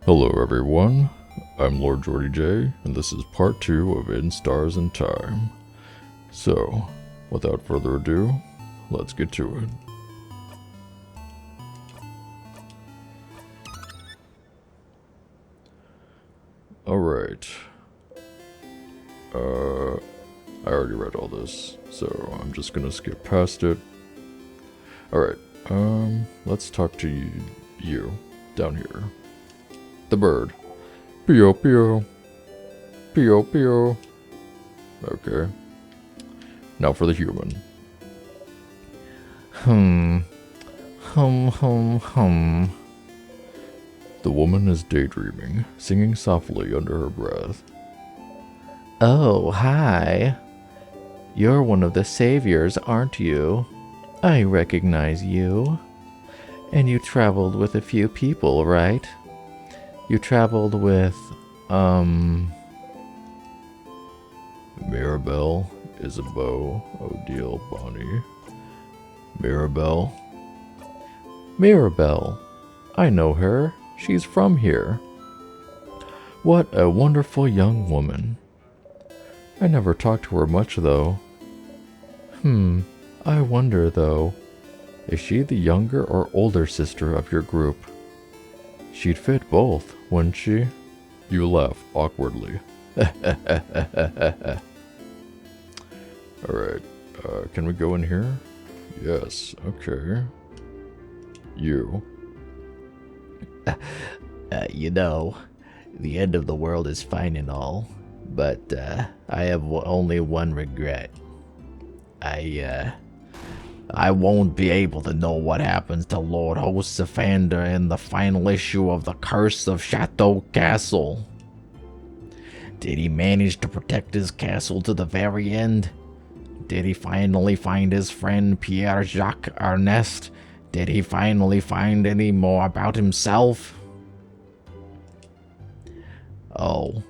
Hello everyone, I'm Lord Jordy J, and this is part 2 of In Stars and Time. So, without further ado, let's get to it. Alright. I already read all this, so I'm just gonna skip past it. Alright, let's talk to you down here. The bird. Pio pio. Pio pio. Okay. Now for the human. Hum. Hum, hum, hum. The woman is daydreaming, singing softly under her breath. Oh, hi. You're one of the saviors, aren't you? I recognize you. And you traveled with a few people, right? You traveled with, Mirabelle, Isabeau, Odile, Bonnie. Mirabelle. Mirabelle. I know her. She's from here. What a wonderful young woman. I never talked to her much, though. I wonder, though, is she the younger or older sister of your group? She'd fit both, wouldn't she? You laugh awkwardly. Alright, can we go in here? Yes, okay. You. You know, the end of the world is fine and all, but I have only one regret. I won't be able to know what happens to Lord Hostifander in the final issue of The Curse of Chateau Castle. Did he manage to protect his castle to the very end? Did he finally find his friend Pierre-Jacques Ernest? Did he finally find any more about himself? Oh,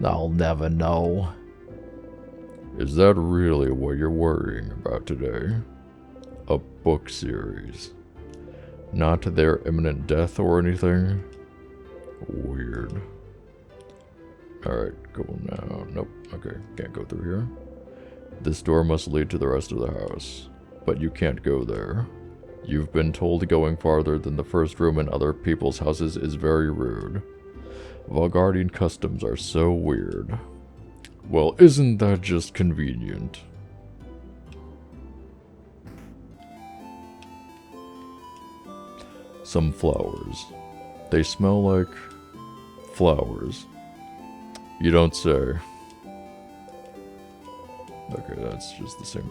I'll never know. Is that really what you're worrying about today? A book series. Not their imminent death or anything? Weird. Alright, cool now. Nope, okay, can't go through here. This door must lead to the rest of the house, but you can't go there. You've been told going farther than the first room in other people's houses is very rude. Valgardian customs are so weird. Well, isn't that just convenient? Some flowers. They smell like flowers. You don't say. Okay, that's just the same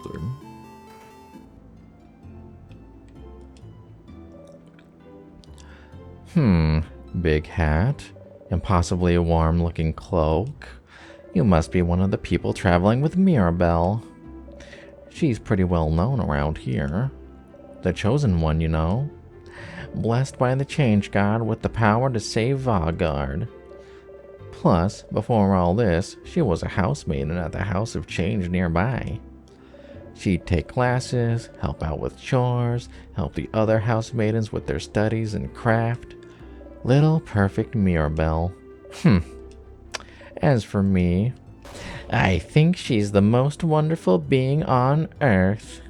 thing. Big hat, and possibly a warm-looking cloak. You must be one of the people traveling with Mirabelle. She's pretty well known around here. The chosen one, you know. Blessed by the Change God with the power to save Vaugarde. Plus, before all this, she was a housemaiden at the House of Change nearby. She'd take classes, help out with chores, help the other housemaidens with their studies and craft. Little perfect Mirabelle. As for me, I think she's the most wonderful being on Earth.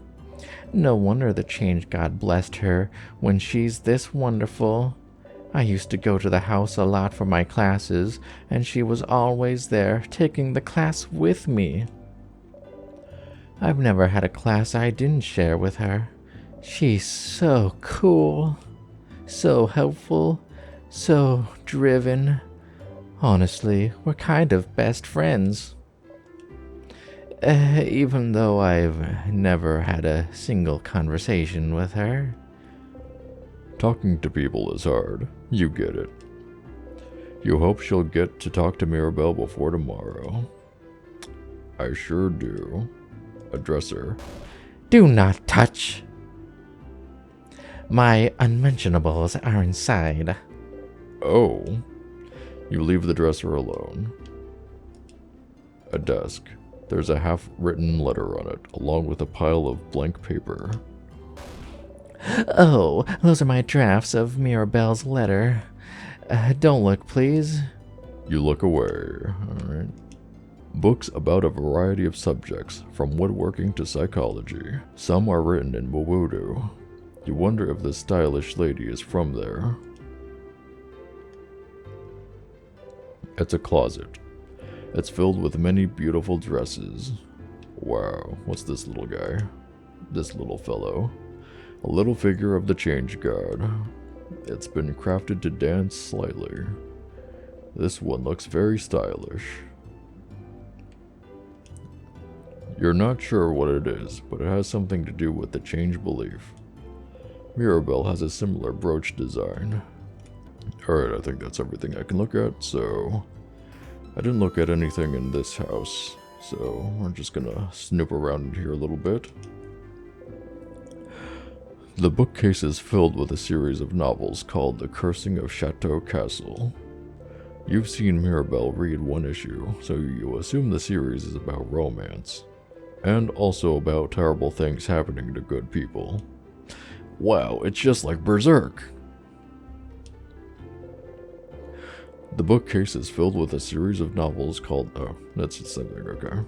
No wonder the Change God blessed her when she's this wonderful. I used to go to the house a lot for my classes, and she was always there, taking the class with me. I've never had a class I didn't share with her. She's so cool, so helpful, so driven. Honestly, we're kind of best friends. Even though I've never had a single conversation with her. Talking to people is hard. You get it. You hope she'll get to talk to Mirabelle before tomorrow. I sure do. Address her. Do not touch. My unmentionables are inside. Oh. You leave the dresser alone. A desk. There's a half-written letter on it, along with a pile of blank paper. Oh, those are my drafts of Mirabelle's letter. Don't look, please. You look away. Alright. Books about a variety of subjects, from woodworking to psychology. Some are written in Mawudu. You wonder if this stylish lady is from there. It's a closet. It's filled with many beautiful dresses. Wow, what's this little guy? This little fellow. A little figure of the change god. It's been crafted to dance slightly. This one looks very stylish. You're not sure what it is, but it has something to do with the change belief. Mirabelle has a similar brooch design. Alright, I think that's everything I can look at, so... I didn't look at anything in this house, so we're just gonna snoop around in here a little bit. The bookcase is filled with a series of novels called The Cursing of Chateau Castle. You've seen Mirabelle read one issue, so you assume the series is about romance, and also about terrible things happening to good people. Wow, it's just like Berserk! The bookcase is filled with a series of novels called... Oh, that's the same thing, okay.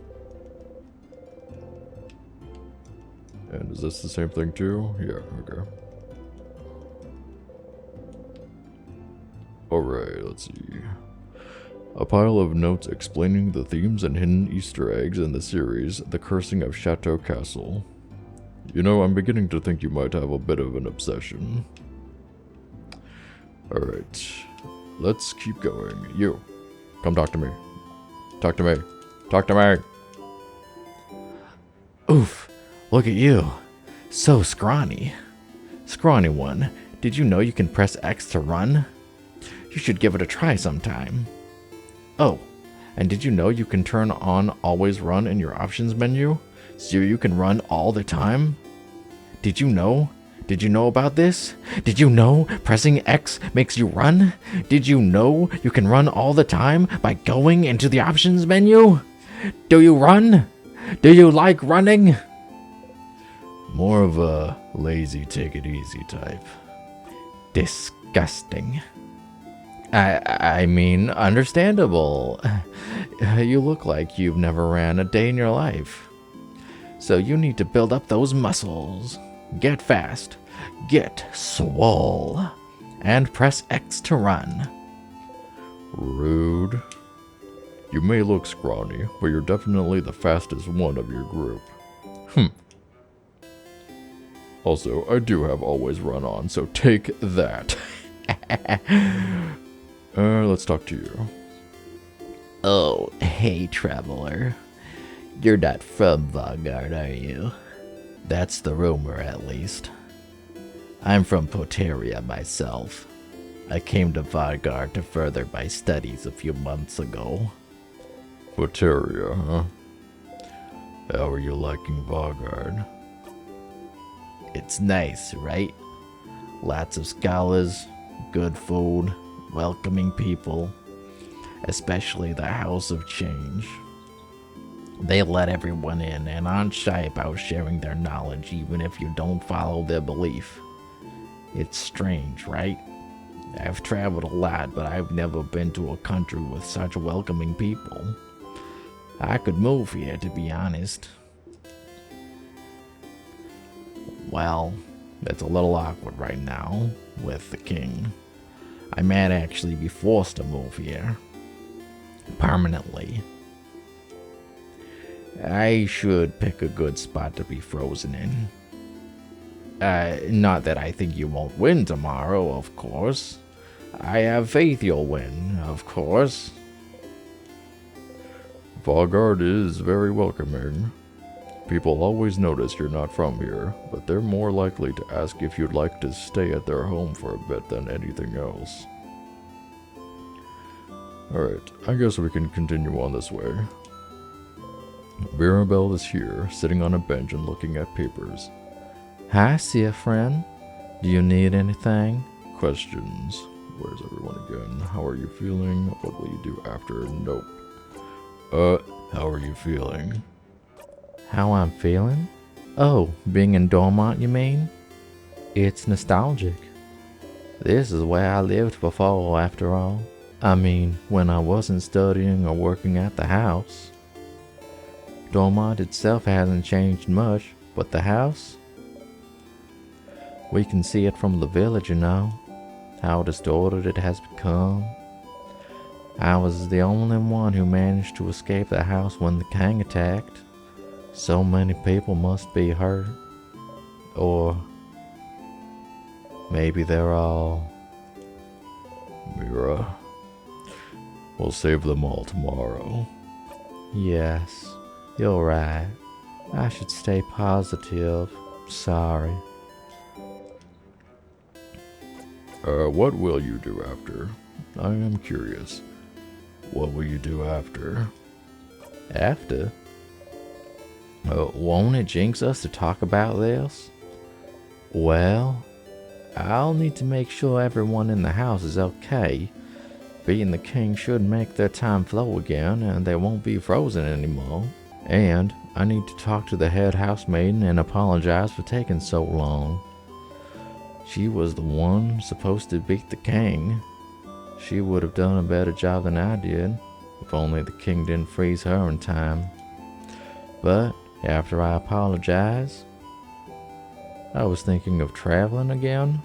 And is this the same thing too? Yeah, okay. Alright, let's see. A pile of notes explaining the themes and hidden Easter eggs in the series, The Cursing of Chateau Castle. You know, I'm beginning to think you might have a bit of an obsession. Alright. Let's keep going. You. Come talk to me. Talk to me. Talk to me! Oof, look at you. So scrawny. Scrawny one, did you know you can press X to run? You should give it a try sometime. Oh, and did you know you can turn on Always Run in your options menu? So you can run all the time? Did you know? Did you know about this? Did you know pressing X makes you run? Did you know you can run all the time by going into the options menu? Do you run? Do you like running? More of a lazy take it easy type. Disgusting. I mean, understandable. You look like you've never ran a day in your life. So you need to build up those muscles. Get fast, get swole, and press X to run. Rude. You may look scrawny, but you're definitely the fastest one of your group. Also, I do have Always Run on, so take that. Let's talk to you. Oh, hey, traveler. You're not from Vanguard, are you? That's the rumor, at least. I'm from Poteria myself. I came to Vanguard to further my studies a few months ago. Poteria, huh? How are you liking Vanguard? It's nice, right? Lots of scholars, good food, welcoming people, especially the House of Change. They let everyone in and aren't shy about sharing their knowledge even if you don't follow their belief. It's strange, right? I've traveled a lot, but I've never been to a country with such welcoming people. I could move here, to be honest. Well, it's a little awkward right now with the king. I might actually be forced to move here. Permanently. I should pick a good spot to be frozen in. Not that I think you won't win tomorrow, of course. I have faith you'll win, of course. Vanguard is very welcoming. People always notice you're not from here, but they're more likely to ask if you'd like to stay at their home for a bit than anything else. Alright, I guess we can continue on this way. Mirabelle is here, sitting on a bench and looking at papers. Hi, see a friend. Do you need anything? Questions. Where's everyone again? How are you feeling? What will you do after? Nope. How are you feeling? How I'm feeling? Oh, being in Dormont, you mean? It's nostalgic. This is where I lived before, after all. I mean, when I wasn't studying or working at the house. Dormont itself hasn't changed much, but the house? We can see it from the village, you know, how distorted it has become. I was the only one who managed to escape the house when the king attacked. So many people must be hurt. Or maybe they're all... Mira, we'll save them all tomorrow. Yes, you're right. I should stay positive. Sorry. What will you do after? I am curious. What will you do after? After? Won't it jinx us to talk about this? Well, I'll need to make sure everyone in the house is okay. Being the king should make their time flow again, and they won't be frozen anymore. And I need to talk to the head housemaiden and apologize for taking so long. She was the one supposed to beat the king. She would have done a better job than I did, if only the king didn't freeze her in time. But after I apologized, I was thinking of traveling again.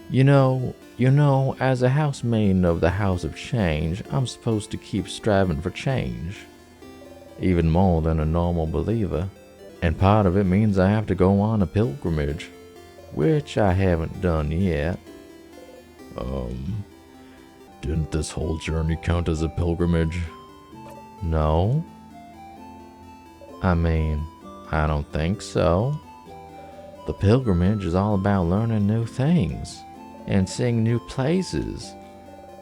You know, as a housemaiden of the House of Change, I'm supposed to keep striving for change. Even more than a normal believer. And part of it means I have to go on a pilgrimage, which I haven't done yet. Didn't this whole journey count as a pilgrimage? No. I mean, I don't think so. The pilgrimage is all about learning new things, and seeing new places,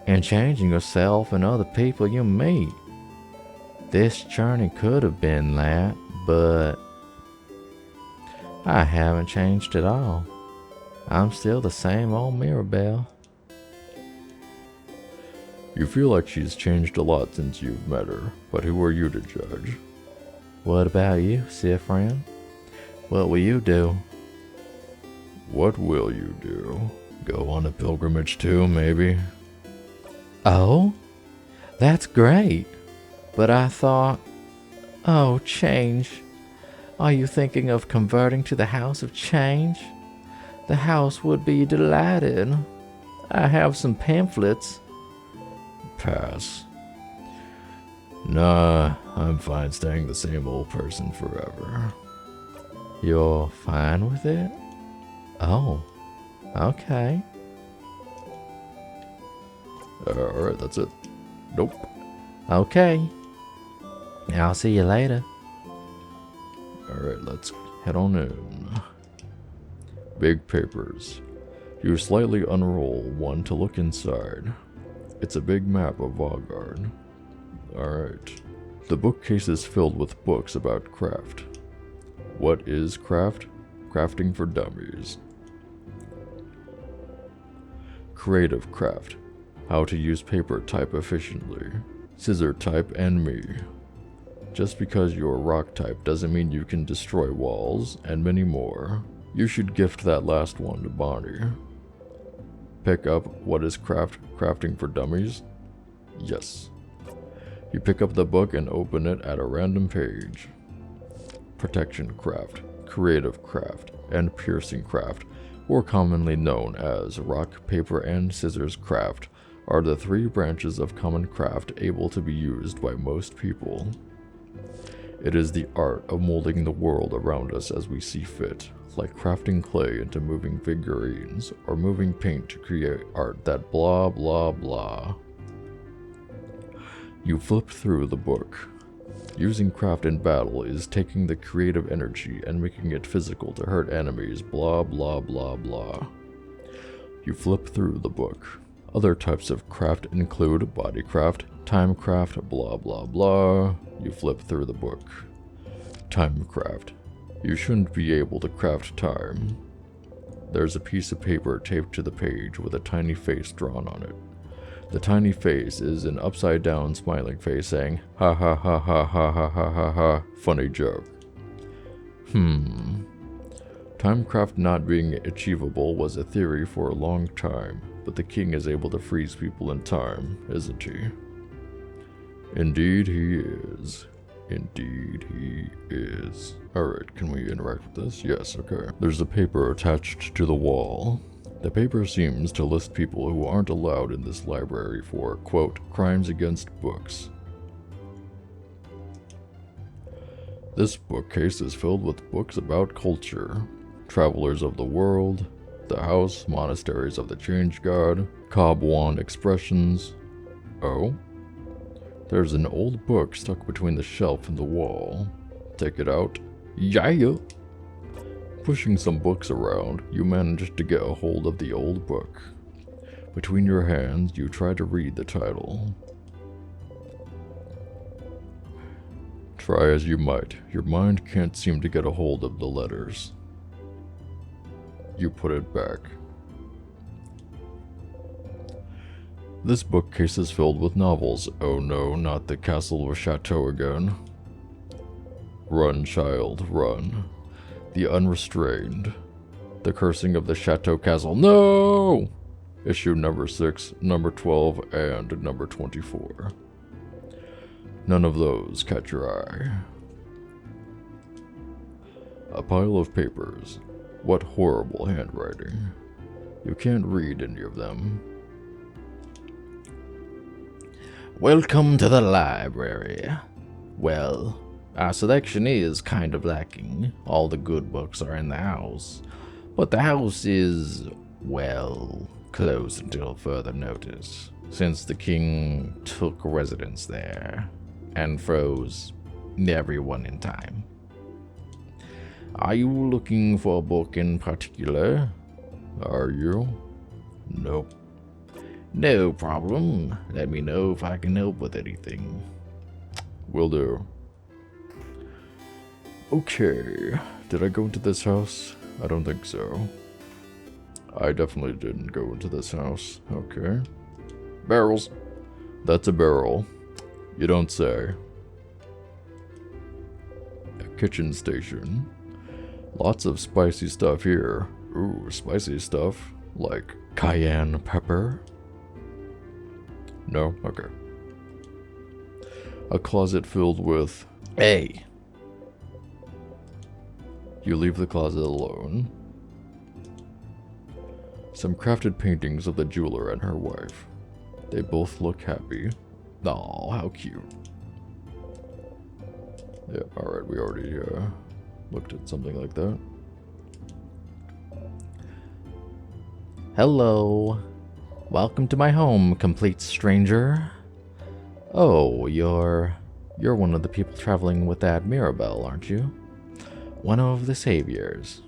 and changing yourself and other people you meet. This journey could have been that, but I haven't changed at all. I'm still the same old Mirabelle. You feel like she's changed a lot since you've met her, but who are you to judge? What about you, Sifran? What will you do? What will you do? Go on a pilgrimage too, maybe? Oh? That's great. But I thought... Oh, change. Are you thinking of converting to the House of Change? The house would be delighted. I have some pamphlets. Pass. Nah, I'm fine staying the same old person forever. You're fine with it? Oh, okay. Alright, that's it. Nope. Okay. I'll see you later. Alright, let's head on in. Big papers. You slightly unroll one to look inside. It's a big map of Vaugarde. Alright. The bookcase is filled with books about craft. What is craft? Crafting for dummies. Creative craft. How to use paper type efficiently. Scissor type and me. Just because you're rock type doesn't mean you can destroy walls, and many more. You should gift that last one to Bonnie. Pick up what is crafting for dummies? Yes. You pick up the book and open it at a random page. Protection craft, creative craft, and piercing craft, or commonly known as rock, paper, and scissors craft, are the three branches of common craft able to be used by most people. It is the art of molding the world around us as we see fit, like crafting clay into moving figurines, or moving paint to create art that blah blah blah. You flip through the book. Using craft in battle is taking the creative energy and making it physical to hurt enemies, blah blah blah blah. You flip through the book. Other types of craft include bodycraft, timecraft, blah blah blah. You flip through the book. Timecraft. You shouldn't be able to craft time. There's a piece of paper taped to the page with a tiny face drawn on it. The tiny face is an upside down smiling face saying, ha ha ha ha ha ha ha ha ha, funny joke. Timecraft not being achievable was a theory for a long time. But the king is able to freeze people in time, isn't he? Indeed he is. Indeed he is. Alright, can we interact with this? Yes, okay. There's a paper attached to the wall. The paper seems to list people who aren't allowed in this library for, quote, crimes against books. This bookcase is filled with books about culture, travelers of the world, the house, monasteries of the change god, Cobwan expressions. Oh? There's an old book stuck between the shelf and the wall. Take it out. Yeah! Pushing some books around, you manage to get a hold of the old book. Between your hands, you try to read the title. Try as you might, your mind can't seem to get a hold of the letters. You put it back. This bookcase is filled with novels. Oh no, not the Castle or Chateau again. Run, child, run. The Unrestrained. The Cursing of the Chateau Castle. No! Issue number 6, number 12, and number 24. None of those catch your eye. A pile of papers. What horrible handwriting. You can't read any of them. Welcome to the library. Well, our selection is kind of lacking. All the good books are in the house. But the house is, well, closed until further notice, since the king took residence there and froze everyone in time. Are you looking for a book in particular? Are you? Nope. No problem. Let me know if I can help with anything. Will do. Okay. Did I go into this house? I don't think so. I definitely didn't go into this house. Okay. Barrels. That's a barrel. You don't say. A kitchen station. Lots of spicy stuff here. Ooh, spicy stuff. Like cayenne pepper? No? Okay. A closet filled with... Hey. You leave the closet alone. Some crafted paintings of the jeweler and her wife. They both look happy. Aw, how cute. Yeah, alright, we already looked at something like that. Hello. Welcome to my home, complete stranger. Oh, you're one of the people traveling with that Mirabelle, aren't you? One of the saviors.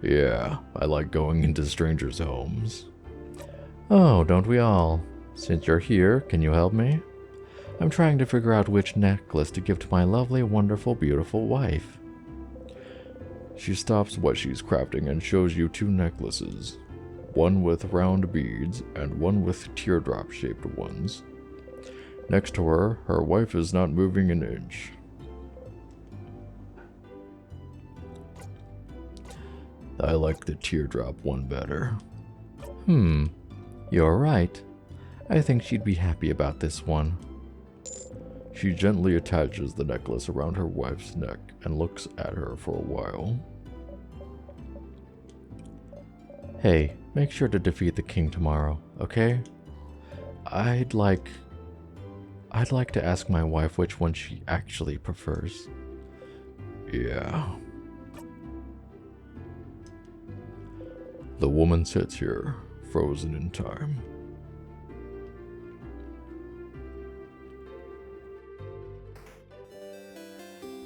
Yeah, I like going into strangers' homes. Oh, don't we all? Since you're here, can you help me? I'm trying to figure out which necklace to give to my lovely, wonderful, beautiful wife. She stops what she's crafting and shows you 2 necklaces. One with round beads and one with teardrop-shaped ones. Next to her, her wife is not moving an inch. I like the teardrop one better. You're right. I think she'd be happy about this one. She gently attaches the necklace around her wife's neck and looks at her for a while. Hey, make sure to defeat the king tomorrow, okay? I'd like to ask my wife which one she actually prefers. Yeah. The woman sits here, frozen in time.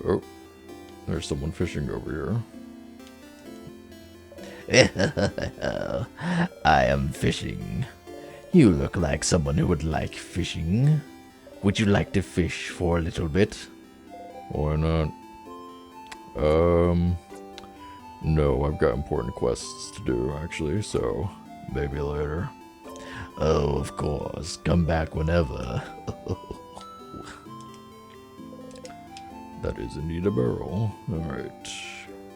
Oh, there's someone fishing over here. I am fishing. You look like someone who would like fishing. Would you like to fish for a little bit? Why not? No, I've got important quests to do, actually, so maybe later. Oh, of course. Come back whenever. That is indeed a barrel. Alright,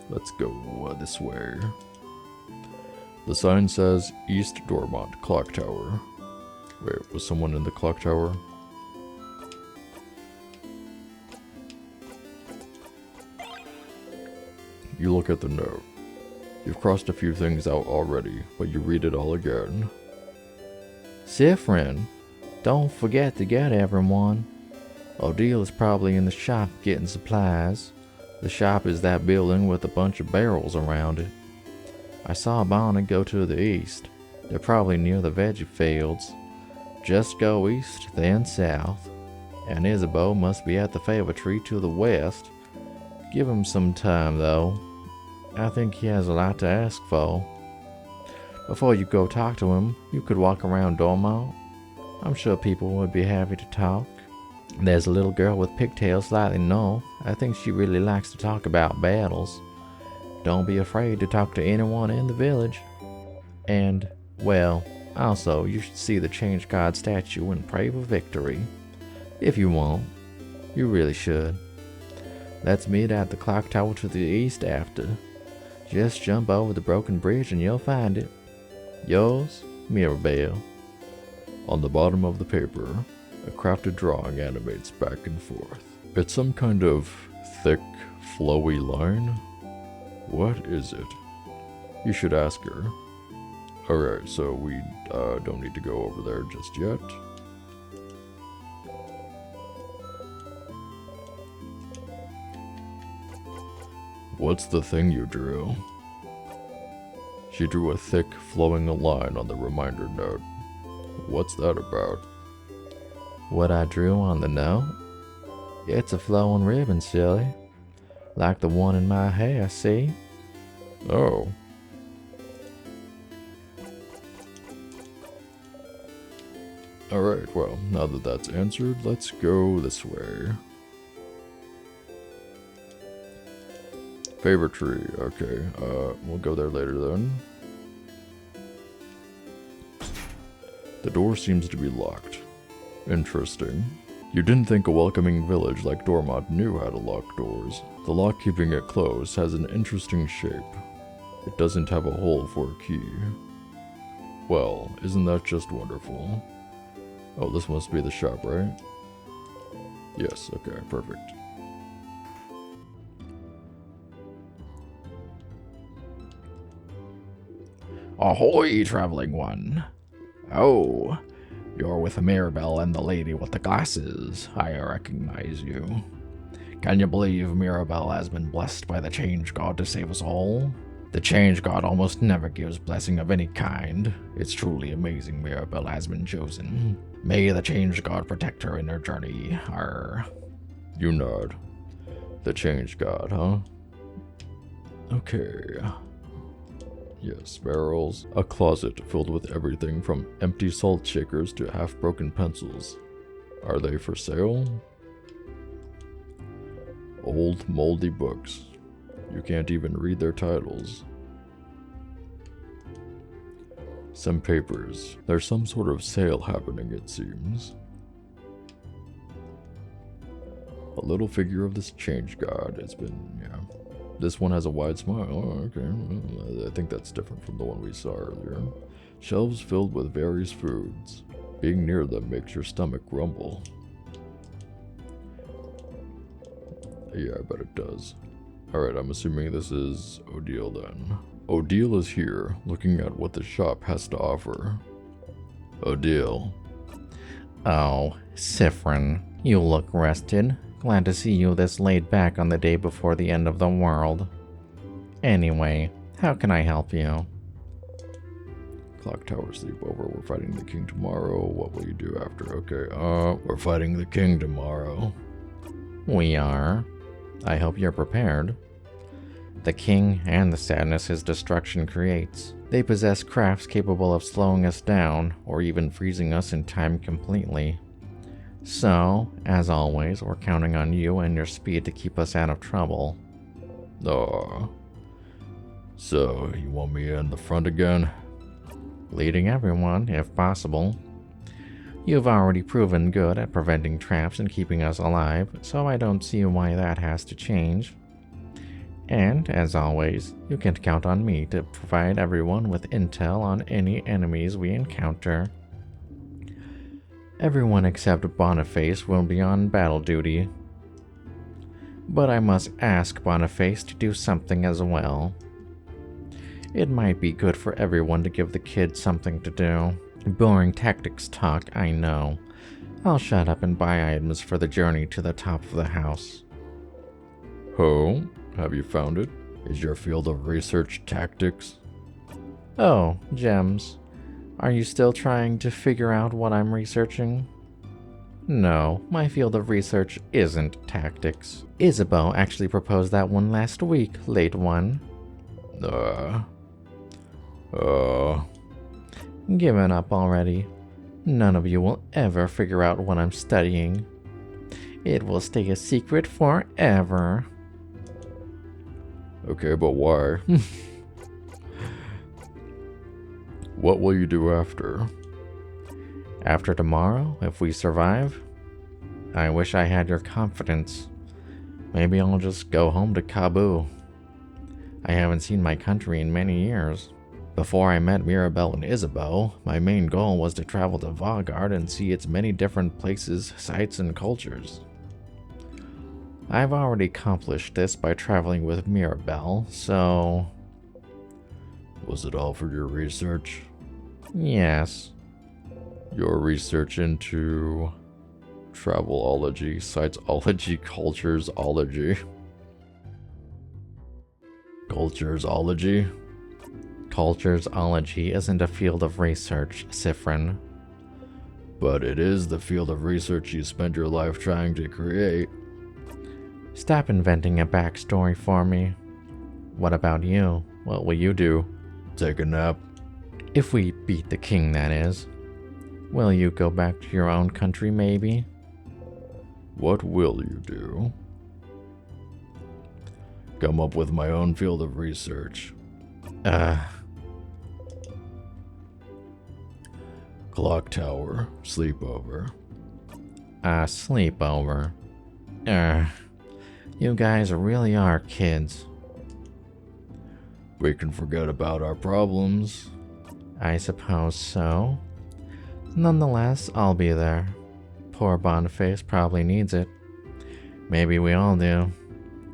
let's go this way. The sign says East Dormont Clock Tower. Wait, was someone in the clock tower? You look at the note. You've crossed a few things out already, but you read it all again. Siffrin, don't forget to get everyone. Odile is probably in the shop getting supplies. The shop is that building with a bunch of barrels around it. I saw Bonnie go to the east. They're probably near the veggie fields. Just go east, then south. And Isabeau must be at the favor tree to the west. Give him some time, though. I think he has a lot to ask for. Before you go talk to him, you could walk around Dormont. I'm sure people would be happy to talk. There's a little girl with pigtails slightly north. I think she really likes to talk about battles. Don't be afraid to talk to anyone in the village. And, well, also, you should see the Change God statue and pray for victory. If you won't. You really should. Let's meet at the clock tower to the east after. Just jump over the broken bridge and you'll find it. Yours, Mirabelle. On the bottom of the paper, a crafted drawing animates back and forth. It's some kind of thick, flowy line. What is it? You should ask her. Alright, so we don't need to go over there just yet. What's the thing you drew? She drew a thick, flowing line on the reminder note. What's that about? What I drew on the note? It's a flowing ribbon, silly. Like the one in my hair, see? Oh. Alright, well, now that that's answered, let's go this way. Favorite tree, okay. We'll go there later then. The door seems to be locked. Interesting. You didn't think a welcoming village like Dormont knew how to lock doors. The lock keeping it closed has an interesting shape. It doesn't have a hole for a key. Well, isn't that just wonderful? Oh, this must be the shop, right? Yes, okay, perfect. Ahoy, traveling one. Oh, you're with Mirabelle and the lady with the glasses. I recognize you. Can you believe Mirabelle has been blessed by the Change God to save us all? The Change God almost never gives blessing of any kind. It's truly amazing Mirabelle has been chosen. May the Change God protect her in her journey. Arr. You nod. The Change God, huh? Okay. Yes, barrels. A closet filled with everything from empty salt shakers to half-broken pencils. Are they for sale? Old, moldy books. You can't even read their titles. Some papers. There's some sort of sale happening, it seems. A little figure of this Change God. It's been, yeah. This one has a wide smile. Oh, okay. I think that's different from the one we saw earlier. Shelves filled with various foods. Being near them makes your stomach rumble. Yeah, I bet it does. Alright, I'm assuming this is Odile then. Odile is here, looking at what the shop has to offer. Odile. Oh, Siffrin, you look rested. Glad to see you this laid back on the day before the end of the world. Anyway, how can I help you? Clock tower sleepover. We're fighting the king tomorrow. What will you do after? Okay, we're fighting the king tomorrow. We are. I hope you're prepared. The king and the sadness his destruction creates. They possess crafts capable of slowing us down, or even freezing us in time completely. So, as always, we're counting on you and your speed to keep us out of trouble. So, you want me in the front again? Leading everyone, if possible. You've already proven good at preventing traps and keeping us alive, so I don't see why that has to change. And, as always, you can count on me to provide everyone with intel on any enemies we encounter. Everyone except Boniface will be on battle duty. But I must ask Boniface to do something as well. It might be good for everyone to give the kids something to do. Boring tactics talk, I know. I'll shut up and buy items for the journey to the top of the house. Oh, have you found it? Is your field of research tactics? Oh, gems. Are you still trying to figure out what I'm researching? No, my field of research isn't tactics. Isabeau actually proposed that one last week, late one. Given up already. None of you will ever figure out what I'm studying. It will stay a secret forever. Okay, but why? What will you do after? After tomorrow, if we survive? I wish I had your confidence. Maybe I'll just go home to Kabul. I haven't seen my country in many years. Before I met Mirabelle and Isabeau, my main goal was to travel to Vaugard and see its many different places, sites, and cultures. I've already accomplished this by traveling with Mirabelle, so... Was it all for your research? Yes. Your research into travelology, sitesology, culturesology. Culturesology? Culturesology isn't a field of research, Sifrin. But it is the field of research you spent your life trying to create. Stop inventing a backstory for me. What about you? What will you do? Take a nap. If we beat the king, that is. Will you go back to your own country, maybe? What will you do? Come up with my own field of research. Clock tower, sleepover. Sleepover. You guys really are kids. We can forget about our problems. I suppose so. Nonetheless, I'll be there. Poor Boniface probably needs it. Maybe we all do.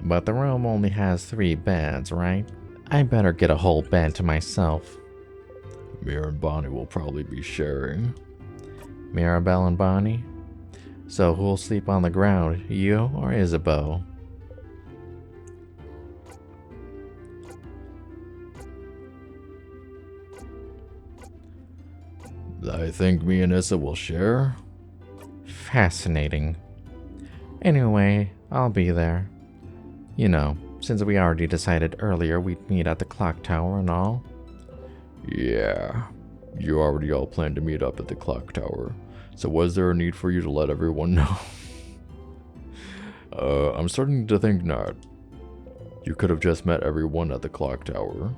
But the room only has 3 beds, right? I better get a whole bed to myself. Mir and Bonnie will probably be sharing. Mirabelle and Bonnie? So who'll sleep on the ground, you or Isabeau? I think me and Issa will share. Fascinating. Anyway, I'll be there. You know, since we already decided earlier we'd meet at the clock tower and all. Yeah, you already all planned to meet up at the clock tower. So was there a need for you to let everyone know? I'm starting to think not. You could have just met everyone at the clock tower.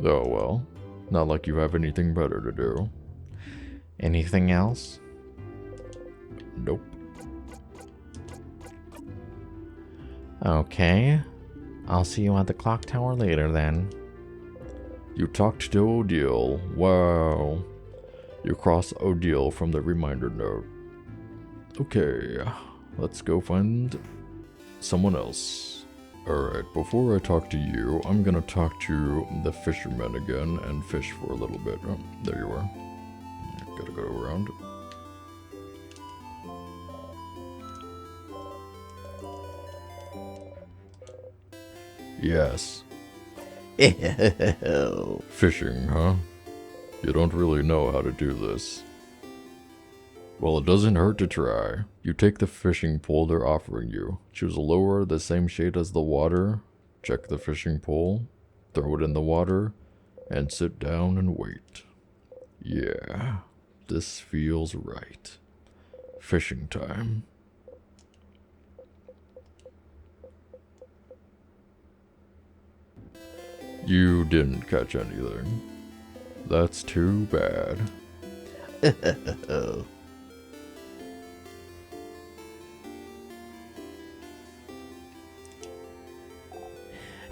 Oh well, not like you have anything better to do. Anything else? Nope. Okay. I'll see you at the clock tower later then. You talked to Odile. Wow. You crossed Odile from the reminder note. Okay, let's go find someone else. Alright, before I talk to you, I'm gonna talk to the fisherman again and fish for a little bit. Oh, there you are. Gotta go around. Yes. Fishing, huh? You don't really know how to do this. Well, it doesn't hurt to try. You take the fishing pole they're offering you. Choose a lure the same shade as the water. Check the fishing pole. Throw it in the water. And sit down and wait. Yeah, this feels right. Fishing time. You didn't catch anything. That's too bad.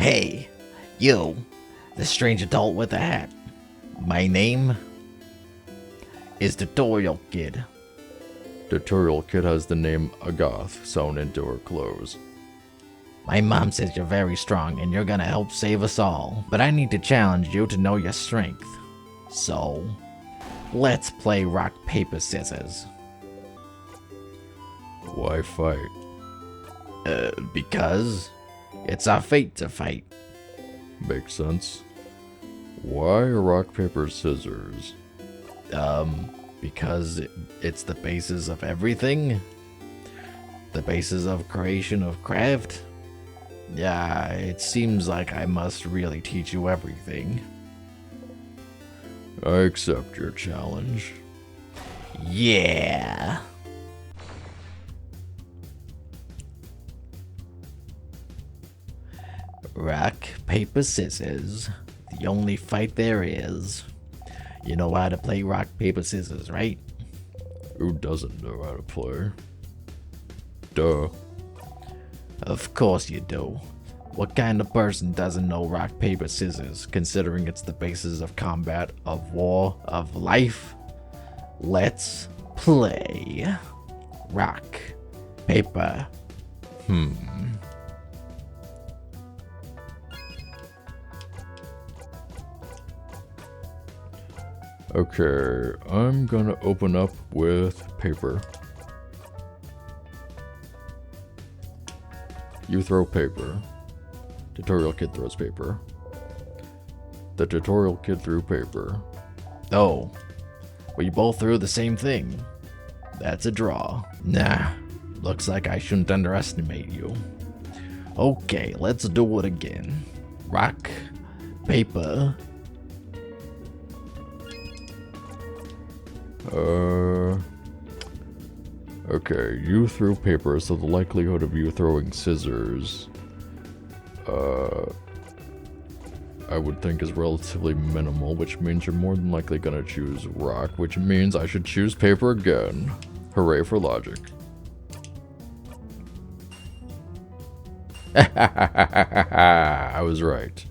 Hey, you, the strange adult with the hat. My name is Tutorial Kid. Tutorial Kid has the name Agath sewn into her clothes. My mom says you're very strong and you're gonna help save us all, but I need to challenge you to know your strength. So, let's play rock, paper, scissors. Why fight? Because it's our fate to fight. Makes sense. Why rock, paper, scissors? Because it's the basis of everything. The basis of creation of craft. Yeah, it seems like I must really teach you everything. I accept your challenge. Yeah. Rock, paper, scissors. The only fight there is. You know how to play rock, paper, scissors, right? Who doesn't know how to play? Duh. Of course you do. What kind of person doesn't know rock, paper, scissors, considering it's the basis of combat, of war, of life? Let's play. Rock, paper. Okay, I'm gonna open up with paper. You throw paper. Tutorial Kid throws paper. The Tutorial Kid threw paper. Oh, we both threw the same thing. That's a draw. Nah, looks like I shouldn't underestimate you. Okay, let's do it again. Rock, paper. Okay, you threw paper, so the likelihood of you throwing scissors, I would think is relatively minimal, which means you're more than likely gonna choose rock, which means I should choose paper again. Hooray for logic. I was right.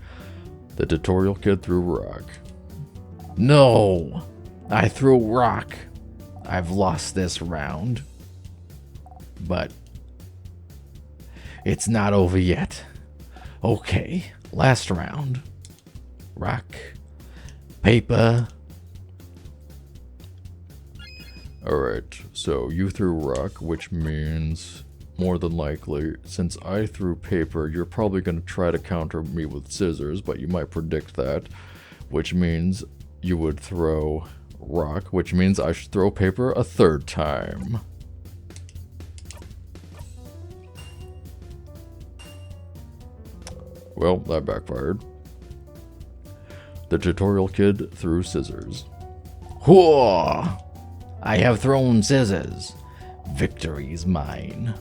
The Tutorial Kid threw rock. No, I threw rock. I've lost this round. But it's not over yet. Okay, last round. Rock, paper. Alright, so you threw rock, which means more than likely, since I threw paper, you're probably going to try to counter me with scissors, but you might predict that, which means you would throw rock, which means I should throw paper a third time. Well, that backfired. The Tutorial Kid threw scissors. Whoa! I have thrown scissors. Victory's mine.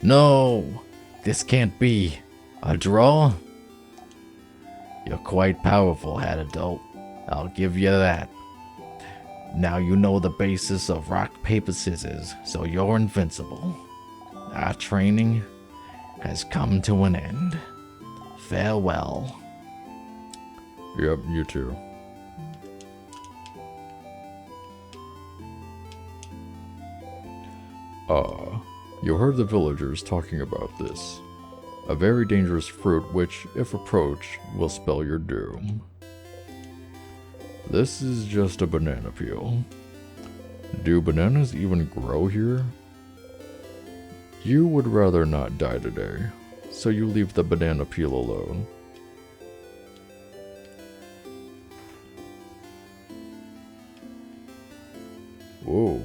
No, this can't be. A draw? You're quite powerful, Hat Adult. I'll give you that. Now you know the basis of rock, paper, scissors, so you're invincible. Our training has come to an end. Farewell. Yep, you too. You heard the villagers talking about this. A very dangerous fruit which, if approached, will spell your doom. This is just a banana peel. Do bananas even grow here? You would rather not die today, so you leave the banana peel alone. Whoa.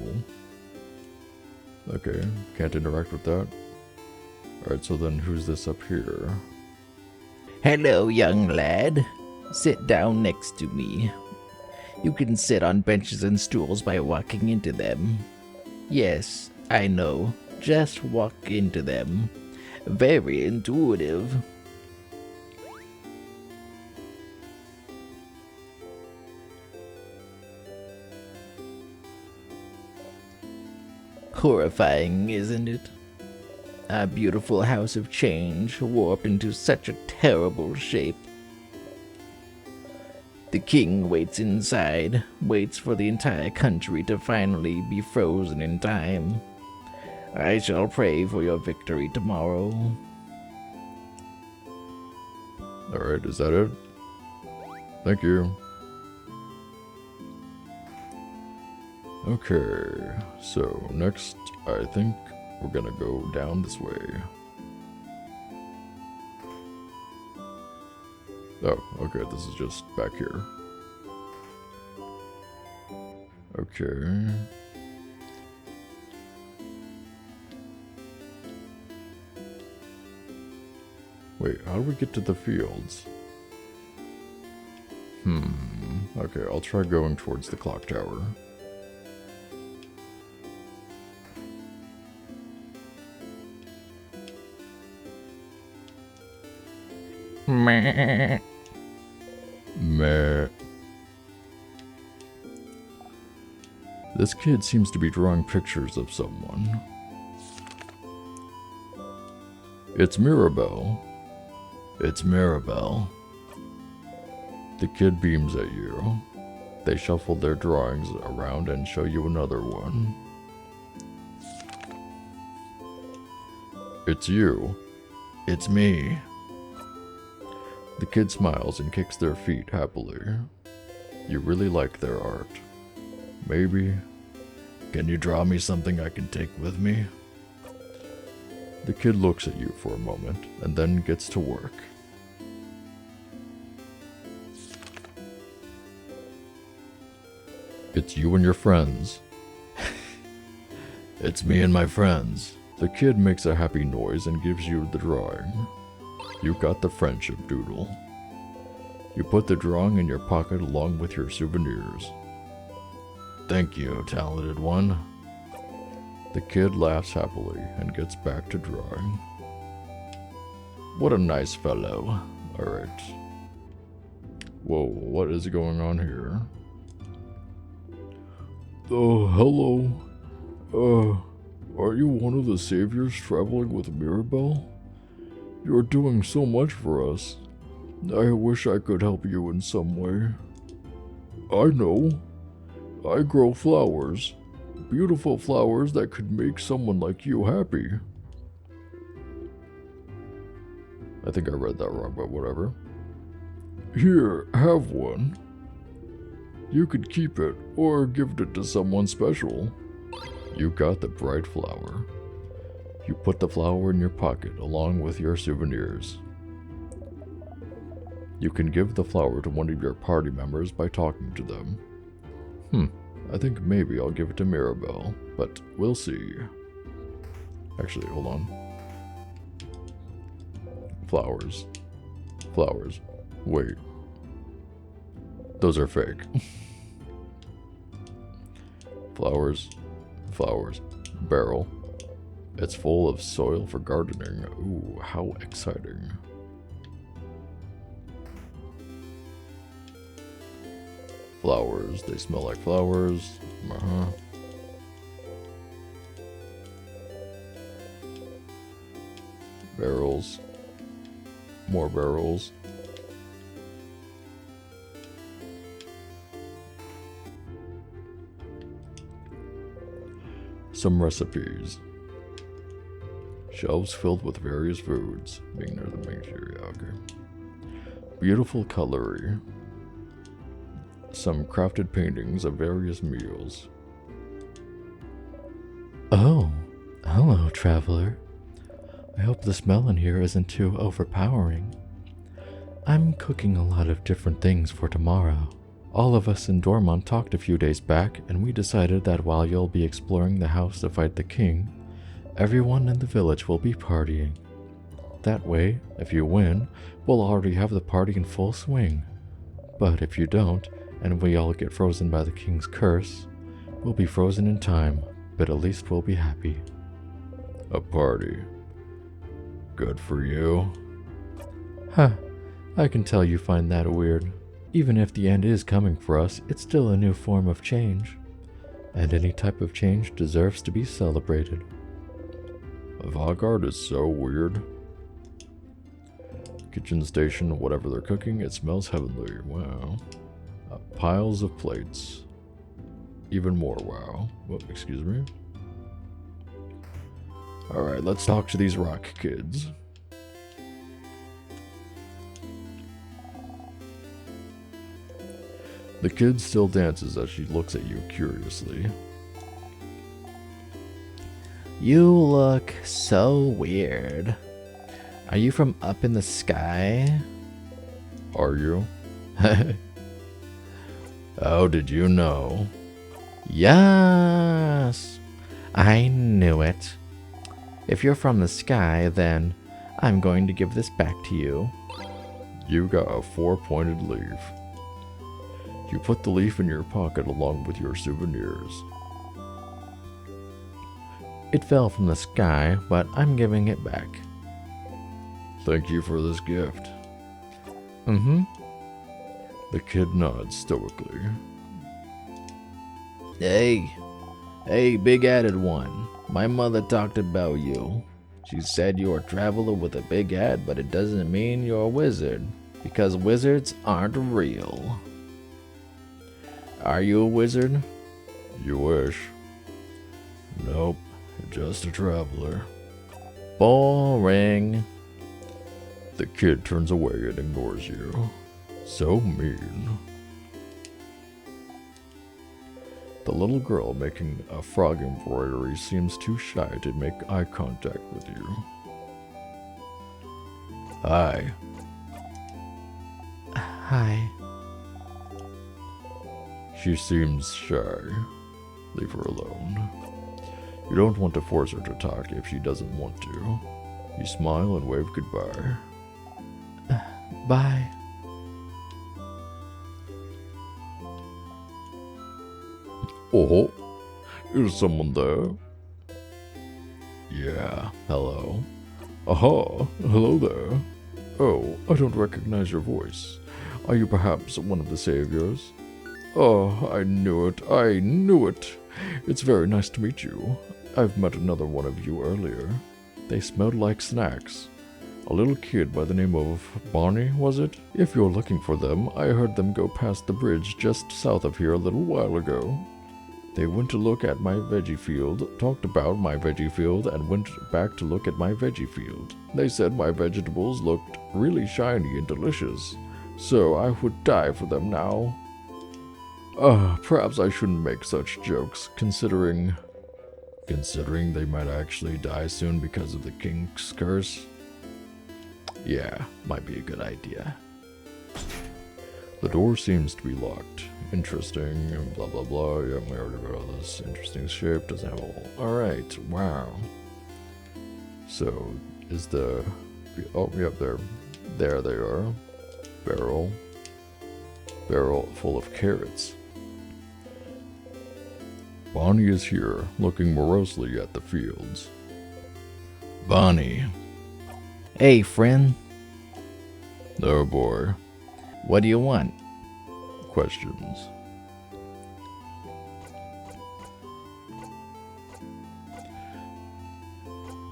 Okay, can't interact with that. Alright, so then who's this up here? Hello, young lad. Sit down next to me. You can sit on benches and stools by walking into them. Yes, I know. Just walk into them. Very intuitive. Horrifying, isn't it? Our beautiful house of change warped into such a terrible shape. The king waits inside, waits for the entire country to finally be frozen in time. I shall pray for your victory tomorrow. Alright, is that it? Thank you. Okay, so next I think we're gonna go down this way. Oh, okay, this is just back here. Okay. Wait, how do we get to the fields? Okay, I'll try going towards the clock tower. Meh. Meh. This kid seems to be drawing pictures of someone. It's Mirabelle. It's Mirabelle. The kid beams at you. They shuffle their drawings around and show you another one. It's you. It's me. The kid smiles and kicks their feet happily. You really like their art. Maybe. Can you draw me something I can take with me? The kid looks at you for a moment and then gets to work. It's you and your friends. It's me and my friends. The kid makes a happy noise and gives you the drawing. You got the friendship doodle. You put the drawing in your pocket along with your souvenirs. Thank you, talented one. The kid laughs happily and gets back to drawing. What a nice fellow. Alright. Whoa, what is going on here? Hello. Are you one of the saviors traveling with Mirabelle? You're doing so much for us. I wish I could help you in some way. I know. I grow flowers. Beautiful flowers that could make someone like you happy. I think I read that wrong, but whatever. Here, have one. You could keep it or give it to someone special. You got the bright flower. You put the flower in your pocket along with your souvenirs. You can give the flower to one of your party members by talking to them. I think maybe I'll give it to Mirabelle, but we'll see. Actually, hold on. Flowers. Flowers. Wait. Those are fake. Flowers. Flowers. Barrel. It's full of soil for gardening. Ooh, how exciting. Flowers. They smell like flowers. Barrels. More barrels. Some recipes. Shelves filled with various foods. Being near the main area, okay. Beautiful cutlery. Some crafted paintings of various meals. Oh, hello, traveler. I hope the smell in here isn't too overpowering. I'm cooking a lot of different things for tomorrow. All of us in Dormont talked a few days back, and we decided that while you'll be exploring the house to fight the king, everyone in the village will be partying. That way, if you win, we'll already have the party in full swing. But if you don't, and we all get frozen by the king's curse, we'll be frozen in time, but at least we'll be happy. A party. Good for you. Huh, I can tell you find that weird. Even if the end is coming for us, it's still a new form of change. And any type of change deserves to be celebrated. Avant-garde is so weird. Kitchen station, whatever they're cooking, it smells heavenly. Wow. Piles of plates. Even more wow. Whoop, excuse me. Alright, let's talk to these rock kids. The kid still dances as she looks at you curiously. You look so weird. Are you from up in the sky? Are you? How did you know? Yes, I knew it. If you're from the sky, then I'm going to give this back to you. You got a 4-pointed leaf. You put the leaf in your pocket along with your souvenirs. It fell from the sky, but I'm giving it back. Thank you for this gift. Mm-hmm. The kid nods stoically. Hey, big-headed one. My mother talked about you. She said you're a traveler with a big head, but it doesn't mean you're a wizard, because wizards aren't real. Are you a wizard? You wish. Nope, just a traveler. Boring. The kid turns away and ignores you. So mean. The little girl making a frog embroidery seems too shy to make eye contact with you. Hi. Hi. She seems shy. Leave her alone. You don't want to force her to talk if she doesn't want to. You smile and wave goodbye. Bye. Oh, is someone there? Yeah, hello. Aha, hello there. Oh, I don't recognize your voice. Are you perhaps one of the saviors? Oh, I knew it. It's very nice to meet you. I've met another one of you earlier. They smelled like snacks. A little kid by the name of Bonnie, was it? If you're looking for them, I heard them go past the bridge just south of here a little while ago. They went to look at my veggie field, talked about my veggie field, and went back to look at my veggie field. They said my vegetables looked really shiny and delicious, so I would die for them now. Perhaps I shouldn't make such jokes, considering they might actually die soon because of the king's curse. Yeah, might be a good idea. The door seems to be locked. Interesting, blah blah blah. Yeah, we already read all this. Interesting shape, doesn't have a hole. Alright, wow. So, is the... Oh, yep, there they are. Barrel full of carrots. Bonnie is here, looking morosely at the fields. Bonnie. Hey, friend. Oh boy. What do you want? Questions.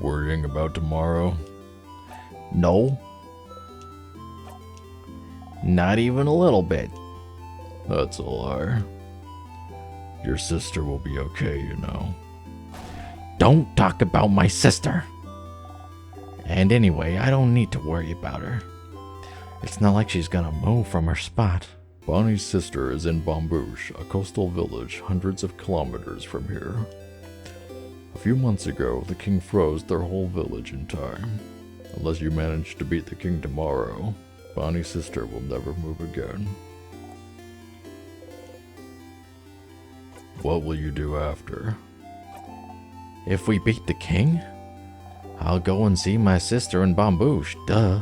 Worrying about tomorrow? No. Not even a little bit. That's a lie. Your sister will be okay, you know. Don't talk about my sister. And anyway, I don't need to worry about her. It's not like she's gonna move from her spot. Bonnie's sister is in Bambouche, a coastal village hundreds of kilometers from here. A few months ago, the king froze their whole village in time. Unless you manage to beat the king tomorrow, Bonnie's sister will never move again. What will you do after? If we beat the king, I'll go and see my sister in Bambouche, duh.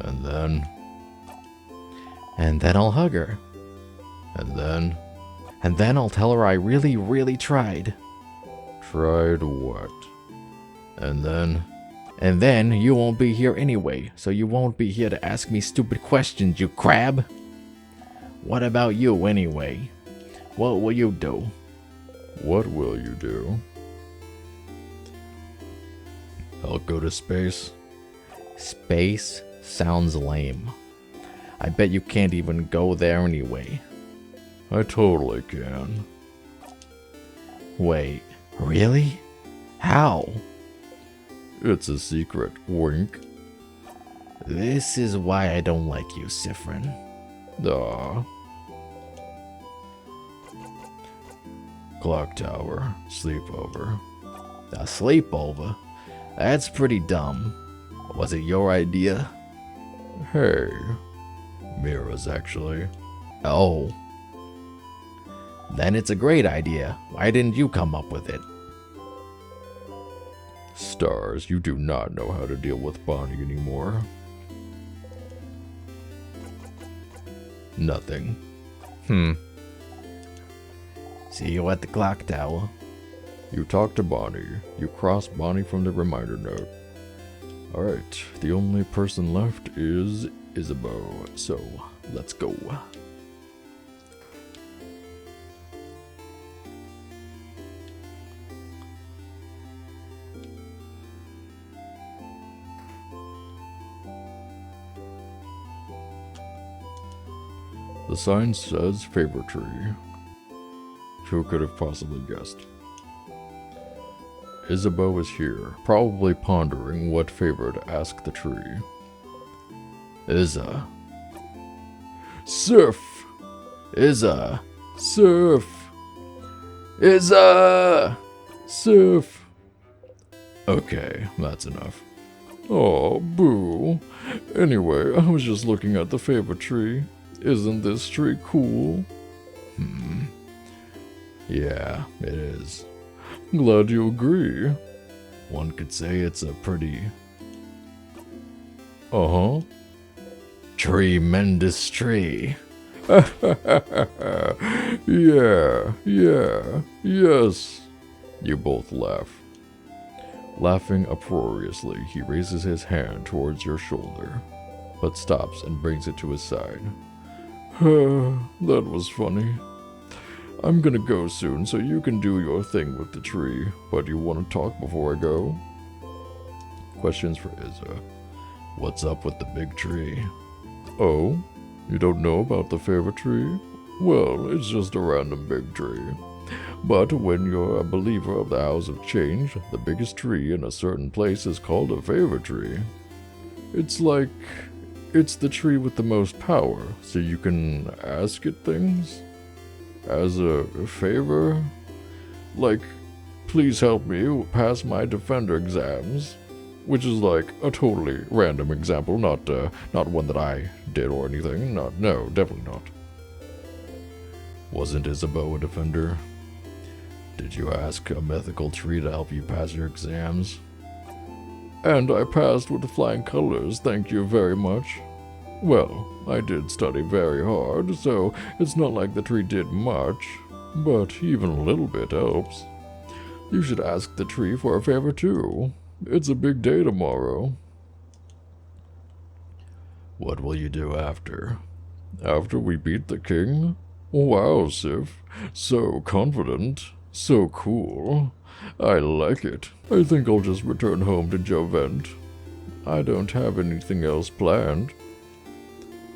And then? And then I'll hug her. And then? And then I'll tell her I really, really tried. Tried what? And then? And then you won't be here anyway, so you won't be here to ask me stupid questions, you crab. What about you anyway? What will you do? What will you do? I'll go to space. Space sounds lame. I bet you can't even go there anyway. I totally can. Wait, really? How? It's a secret, wink. This is why I don't like you, Sifrin. Ah. Clock tower, sleepover. A sleepover? That's pretty dumb. Was it your idea? Hey. Mira's actually. Oh. Then it's a great idea. Why didn't you come up with it? Stars, you do not know how to deal with Bonnie anymore. Nothing. See you at the clock tower. You talk to Bonnie. You cross Bonnie from the reminder note. Alright, the only person left is Isabeau, so let's go. The sign says favor tree. Who could have possibly guessed? Isabeau is here, probably pondering what favor to ask the tree. Isa. Sif! Isa. Sif! Isa! Sif! Okay, that's enough. Oh, boo. Anyway, I was just looking at the favor tree. Isn't this tree cool? Yeah, it is. Glad you agree. One could say it's a pretty... Uh-huh. Tremendous tree. Yes. You both laugh. Laughing uproariously, he raises his hand towards your shoulder, but stops and brings it to his side. That was funny. I'm gonna go soon, so you can do your thing with the tree, but you want to talk before I go? Questions for Isa. What's up with the big tree? Oh, you don't know about the favor tree? Well, it's just a random big tree. But when you're a believer of the House of Change, the biggest tree in a certain place is called a favor tree. It's like... it's the tree with the most power, so you can ask it things? As a favor? Like, please help me pass my defender exams. Which is like a totally random example, not one that I did or anything. No, definitely not. Wasn't Isabeau a defender? Did you ask a mythical tree to help you pass your exams? And I passed with flying colors, thank you very much. Well, I did study very hard, so it's not like the tree did much, but even a little bit helps. You should ask the tree for a favor too. It's a big day tomorrow. What will you do after? After we beat the king? Wow, Sif. So confident. So cool. I like it. I think I'll just return home to Jovent. I don't have anything else planned.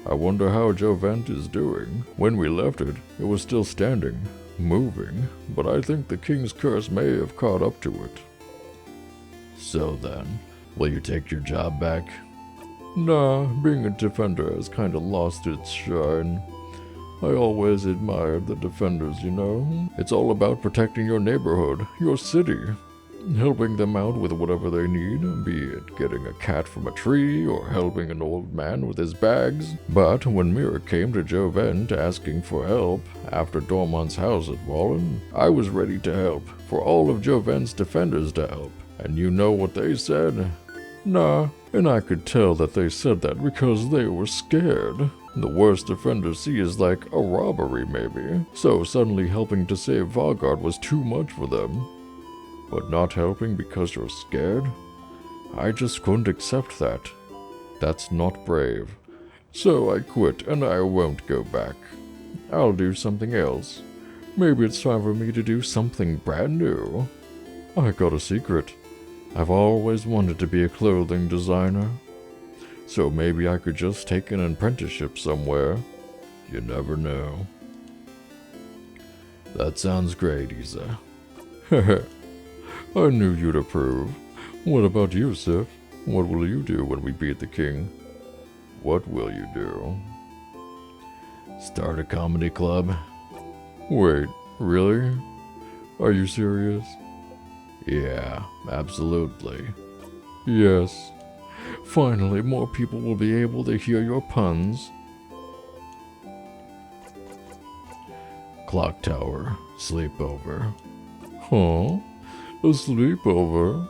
I wonder how Jovent is doing. When we left it, it was still standing, moving, but I think the king's curse may have caught up to it. So then, will you take your job back? Nah, being a defender has kinda lost its shine. I always admired the defenders, you know? It's all about protecting your neighborhood, your city. Helping them out with whatever they need, be it getting a cat from a tree or helping an old man with his bags. But when Mira came to Jovent asking for help after Dormont's house had fallen, I was ready to help, for all of Jovent's defenders to help. And you know what they said? Nah, and I could tell that they said that because they were scared. The worst defenders see is like a robbery maybe, so suddenly helping to save Vargard was too much for them. But not helping because you're scared? I just couldn't accept that. That's not brave. So I quit and I won't go back. I'll do something else. Maybe it's time for me to do something brand new. I got a secret. I've always wanted to be a clothing designer, so maybe I could just take an apprenticeship somewhere. You never know. That sounds great, Isa. I knew you'd approve. What about you, Sif? What will you do when we beat the king? What will you do? Start a comedy club? Wait, really? Are you serious? Yeah, absolutely. Yes. Finally, more people will be able to hear your puns. Clock tower, sleepover. Huh? A sleepover?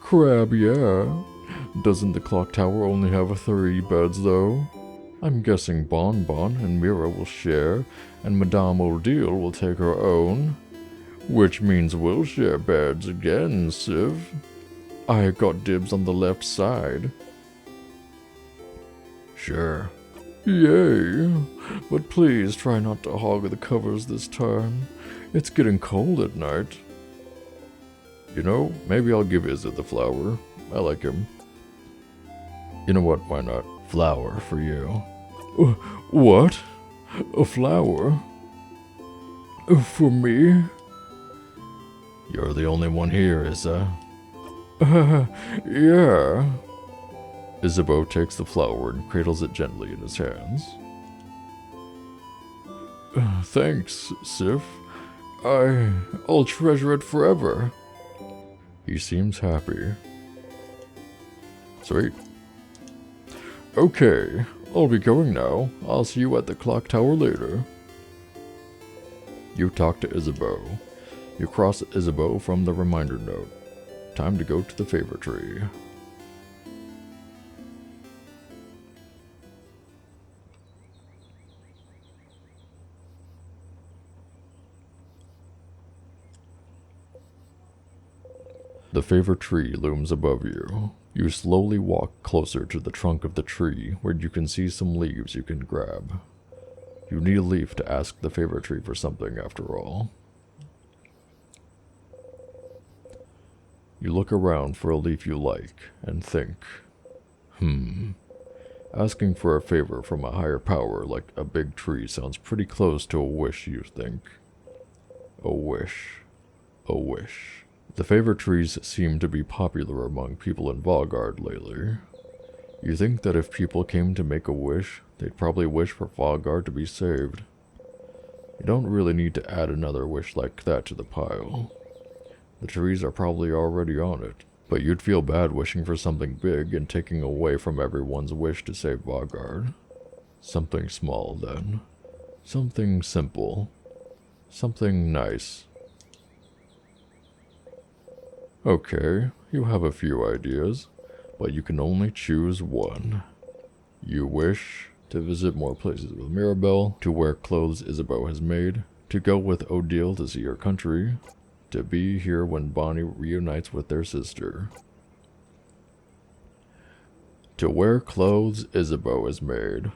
Crab, yeah. Doesn't the clock tower only have 3 beds, though? I'm guessing Bon Bon and Mira will share, and Madame Odile will take her own. Which means we'll share beds again, Civ. I got dibs on the left side. Sure. Yay. But please try not to hog the covers this time. It's getting cold at night. You know, maybe I'll give Izzy the flower. I like him. You know what, why not? Flower for you. What? A flower? For me? You're the only one here, Issa. Yeah. Isabeau takes the flower and cradles it gently in his hands. Thanks, Sif. I'll treasure it forever. He seems happy. Sweet. Okay, I'll be going now. I'll see you at the clock tower later. You talk to Isabeau. You cross Isabeau from the reminder note. Time to go to the favor tree. The favor tree looms above you. You slowly walk closer to the trunk of the tree where you can see some leaves you can grab. You need a leaf to ask the favor tree for something after all. You look around for a leaf you like and think, asking for a favor from a higher power like a big tree sounds pretty close to a wish, you think. A wish. A wish. The favor trees seem to be popular among people in Vaugarde lately. You think that if people came to make a wish, they'd probably wish for Vaugarde to be saved. You don't really need to add another wish like that to the pile. The trees are probably already on it, but you'd feel bad wishing for something big and taking away from everyone's wish to save Vaugarde. Something small, then. Something simple. Something nice. Okay, you have a few ideas, but you can only choose one. You wish to visit more places with Mirabelle, to wear clothes Isabeau has made, to go with Odile to see her country, to be here when Bonnie reunites with their sister. To wear clothes Isabeau has made.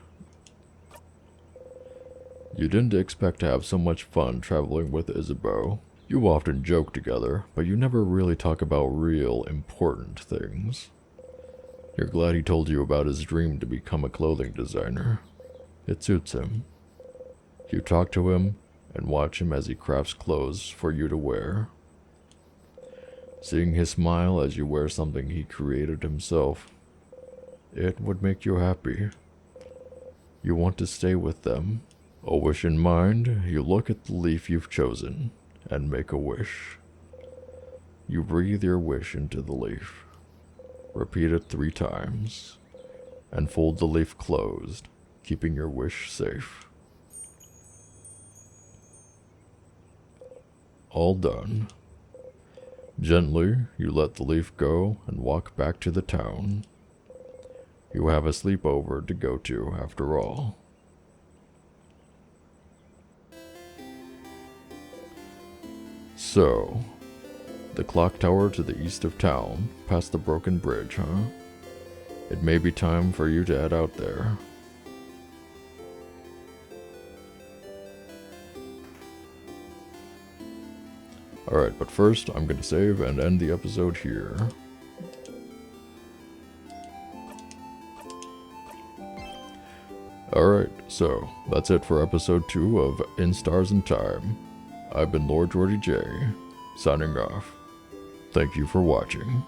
You didn't expect to have so much fun traveling with Isabeau. You often joke together, but you never really talk about real, important things. You're glad he told you about his dream to become a clothing designer. It suits him. You talk to him and watch him as he crafts clothes for you to wear. Seeing his smile as you wear something he created himself, it would make you happy. You want to stay with them. A wish in mind, you look at the leaf you've chosen and make a wish. You breathe your wish into the leaf. Repeat it 3 times, and fold the leaf closed, keeping your wish safe. All done. Gently, you let the leaf go and walk back to the town. You have a sleepover to go to after all. So, the clock tower to the east of town, past the broken bridge, huh? It may be time for you to head out there. Alright, but first, I'm going to save and end the episode here. Alright, so that's it for episode 2 of In Stars and Time. I've been Lord Jordy J, signing off. Thank you for watching.